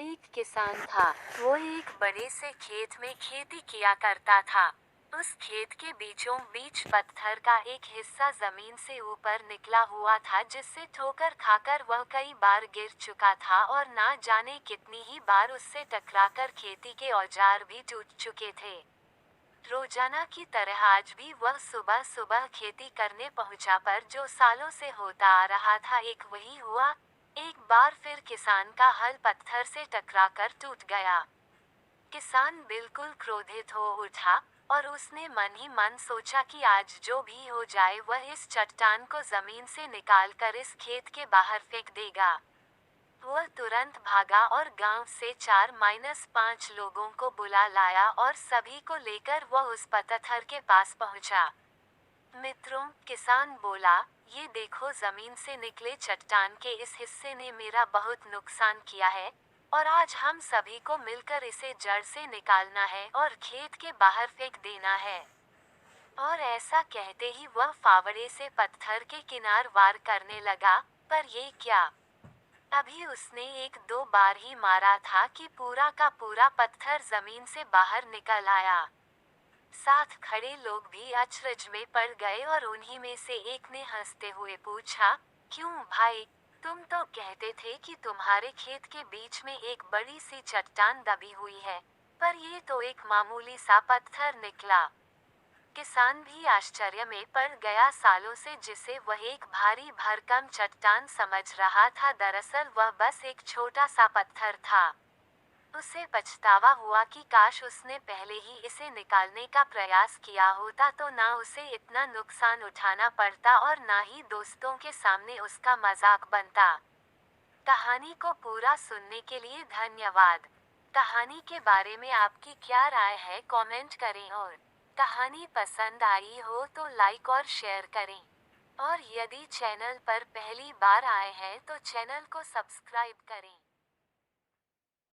एक किसान था। वो एक बड़े से खेत में खेती किया करता था। उस खेत के बीचों बीच पत्थर का एक हिस्सा जमीन से ऊपर निकला हुआ था, जिससे ठोकर खाकर वह कई बार गिर चुका था और ना जाने कितनी ही बार उससे टकराकर खेती के औजार भी टूट चुके थे। रोजाना की तरह आज भी वह सुबह सुबह खेती करने पहुंचा, पर जो सालों से होता आ रहा था एक वही हुआ। एक बार फिर किसान का हल पत्थर से टकराकर टूट गया। किसान बिल्कुल क्रोधित हो उठा और उसने मन ही मन सोचा कि आज जो भी हो जाए वह इस चट्टान को जमीन से निकालकर इस खेत के बाहर फेंक देगा। वह तुरंत भागा और गांव से 4-5 लोगों को बुला लाया और सभी को लेकर वह उस पत्थर के पास पहुंचा। मित्रों, किसान बोला, ये देखो, जमीन से निकले चट्टान के इस हिस्से ने मेरा बहुत नुकसान किया है और आज हम सभी को मिलकर इसे जड़ से निकालना है और खेत के बाहर फेंक देना है। और ऐसा कहते ही वह फावड़े से पत्थर के किनार वार करने लगा। पर ये क्या, अभी उसने एक दो बार ही मारा था कि पूरा का पूरा पत्थर जमीन से बाहर निकल आया। साथ खड़े लोग भी अचरज में पड़ गए और उन्हीं में से एक ने हंसते हुए पूछा, क्यों भाई, तुम तो कहते थे कि तुम्हारे खेत के बीच में एक बड़ी सी चट्टान दबी हुई है, पर ये तो एक मामूली सा पत्थर निकला। किसान भी आश्चर्य में पड़ गया। सालों से जिसे वह एक भारी भरकम चट्टान समझ रहा था, दरअसल वह बस एक छोटा सा पत्थर था। उसे पछतावा हुआ कि काश उसने पहले ही इसे निकालने का प्रयास किया होता, तो ना उसे इतना नुकसान उठाना पड़ता और ना ही दोस्तों के सामने उसका मजाक बनता। कहानी को पूरा सुनने के लिए धन्यवाद। कहानी के बारे में आपकी क्या राय है, कमेंट करें और कहानी पसंद आई हो तो लाइक और शेयर करें। और यदि चैनल पर पहली बार आए हैं तो चैनल को सब्सक्राइब करें।